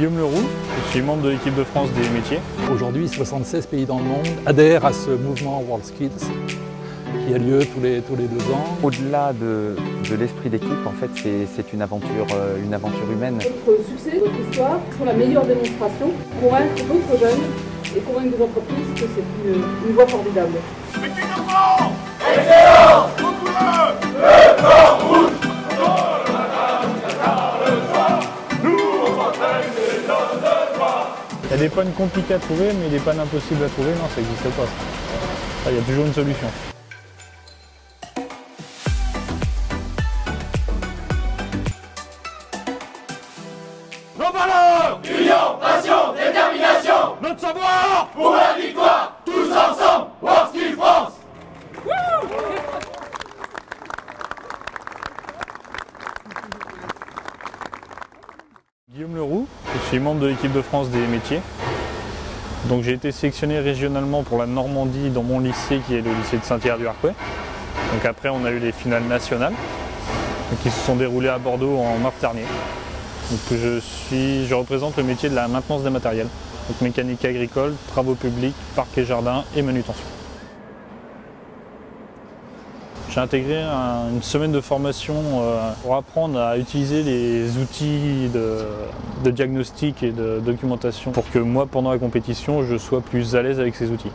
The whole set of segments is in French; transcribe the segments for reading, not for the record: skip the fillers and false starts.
Guillaume Leroux, je suis membre de l'équipe de France des métiers. Aujourd'hui, 76 pays dans le monde adhèrent à ce mouvement WorldSkills qui a lieu tous les 2 ans. Au-delà de l'esprit d'équipe, en fait, c'est une aventure humaine. Notre succès, notre histoire sont la meilleure démonstration pour convaincre d'autres jeunes et convaincre des entreprises que c'est une voie formidable. Excellence! Le blanc rouge! Il y a des pannes compliquées à trouver, mais des pannes impossibles à trouver, non, ça n'existe pas. Ça, il y a toujours une solution. Nos valeurs! Union, passion, détermination! Notre savoir! Pour la victoire! Tous ensemble! WorldSkills France! Guillaume Leroux, je suis membre de l'équipe de France des métiers. Donc j'ai été sélectionné régionalement pour la Normandie dans mon lycée qui est le lycée de Saint-Hilaire-du-Harcouët. Donc après on a eu les finales nationales qui se sont déroulées à Bordeaux en mars dernier. Donc je représente le métier de la maintenance des matériels. Donc mécanique agricole, travaux publics, parcs et jardins et manutention. J'ai intégré une semaine de formation pour apprendre à utiliser les outils de diagnostic et de documentation pour que moi, pendant la compétition, je sois plus à l'aise avec ces outils.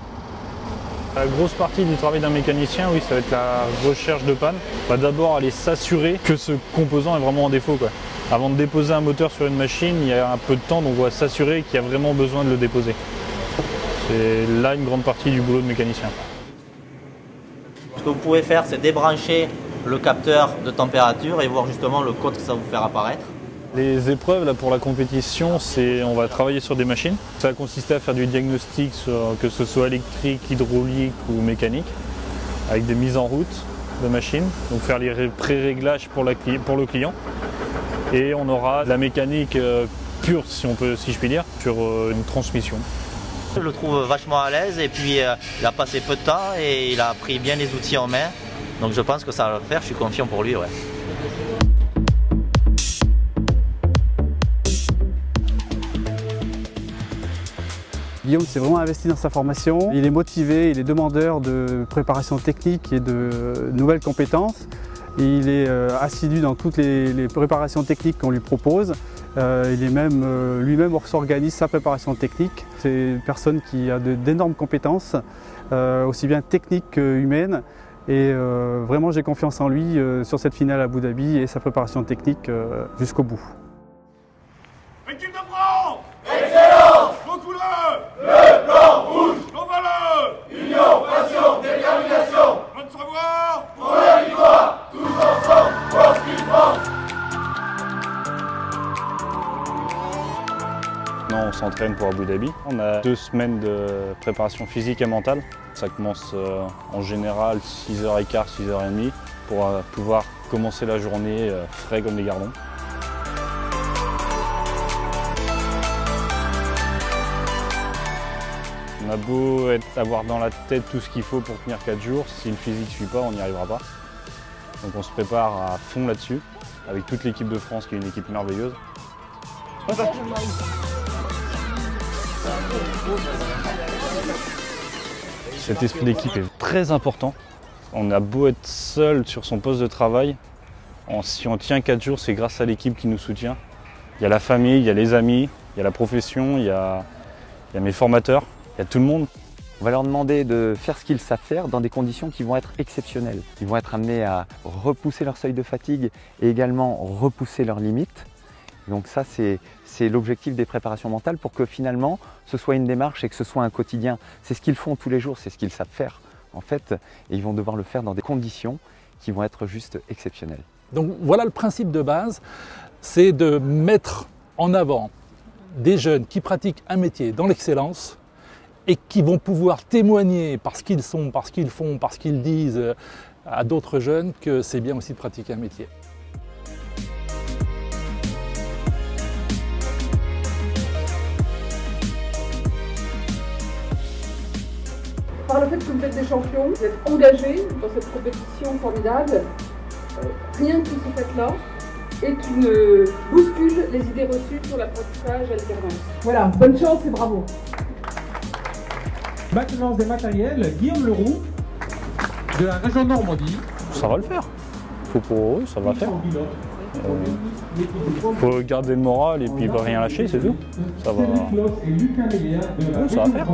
La grosse partie du travail d'un mécanicien, oui, ça va être la recherche de panne. On va d'abord aller s'assurer que ce composant est vraiment en défaut, quoi. Avant de déposer un moteur sur une machine, il y a un peu de temps, donc on va s'assurer qu'il y a vraiment besoin de le déposer. C'est là une grande partie du boulot de mécanicien. Ce que vous pouvez faire, c'est débrancher le capteur de température et voir justement le code que ça va vous faire apparaître. Les épreuves là, pour la compétition, on va travailler sur des machines. Ça va consister à faire du diagnostic, que ce soit électrique, hydraulique ou mécanique, avec des mises en route de machines, donc faire les pré-réglages pour le client. Et on aura de la mécanique pure, si je puis dire, sur une transmission. Je le trouve vachement à l'aise et puis il a passé peu de temps et il a pris bien les outils en main. Donc je pense que ça va le faire, je suis confiant pour lui. Ouais. Guillaume s'est vraiment investi dans sa formation. Il est motivé, il est demandeur de préparation technique et de nouvelles compétences. Il est assidu dans toutes les préparations techniques qu'on lui propose. Il est même lui-même s'organise sa préparation technique. C'est une personne qui a d'énormes compétences, aussi bien techniques qu'humaines. Et vraiment, j'ai confiance en lui sur cette finale à Abu Dhabi et sa préparation technique jusqu'au bout. Équipe de France! Excellence! Nos couleurs! Le blanc rouge! Nos valeurs! Union, passion, détermination! Notre savoir! Pour la victoire! Tous ensemble! WorldSkills France! Maintenant, on s'entraîne pour Abu Dhabi. On a 2 semaines de préparation physique et mentale. Ça commence en général 6h15, 6h30 pour pouvoir commencer la journée frais comme des gardons. On a beau avoir dans la tête tout ce qu'il faut pour tenir 4 jours, si le physique ne suit pas, on n'y arrivera pas. Donc on se prépare à fond là-dessus, avec toute l'équipe de France qui est une équipe merveilleuse. Cet esprit d'équipe est très important. On a beau être seul sur son poste de travail, si on tient 4 jours, c'est grâce à l'équipe qui nous soutient. Il y a la famille, il y a les amis, il y a la profession, il y a mes formateurs, il y a tout le monde. On va leur demander de faire ce qu'ils savent faire dans des conditions qui vont être exceptionnelles. Ils vont être amenés à repousser leur seuil de fatigue et également repousser leurs limites. Donc ça, c'est l'objectif des préparations mentales pour que finalement, ce soit une démarche et que ce soit un quotidien. C'est ce qu'ils font tous les jours, c'est ce qu'ils savent faire en fait. Et ils vont devoir le faire dans des conditions qui vont être juste exceptionnelles. Donc voilà le principe de base, c'est de mettre en avant des jeunes qui pratiquent un métier dans l'excellence et qui vont pouvoir témoigner parce qu'ils sont, parce qu'ils font, parce qu'ils disent à d'autres jeunes que c'est bien aussi de pratiquer un métier. Par le fait que vous êtes des champions, vous êtes engagés dans cette compétition formidable, rien que ce fait-là et qui ne bouscule les idées reçues sur l'apprentissage alternance. Voilà, bonne chance et bravo. Maintenance des matériels, Guillaume Leroux, de la région Normandie. Ça va le faire. Oui, ça va faire. Faut garder le moral et puis rien lâcher, c'est tout. Ça va. Oui, ça va faire.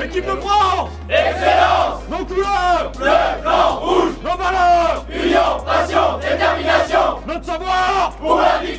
Équipe de France! Excellence! Nos couleurs! Bleu, blanc, rouge! Nos valeurs! Union, passion, détermination! Notre savoir! Pour la victoire!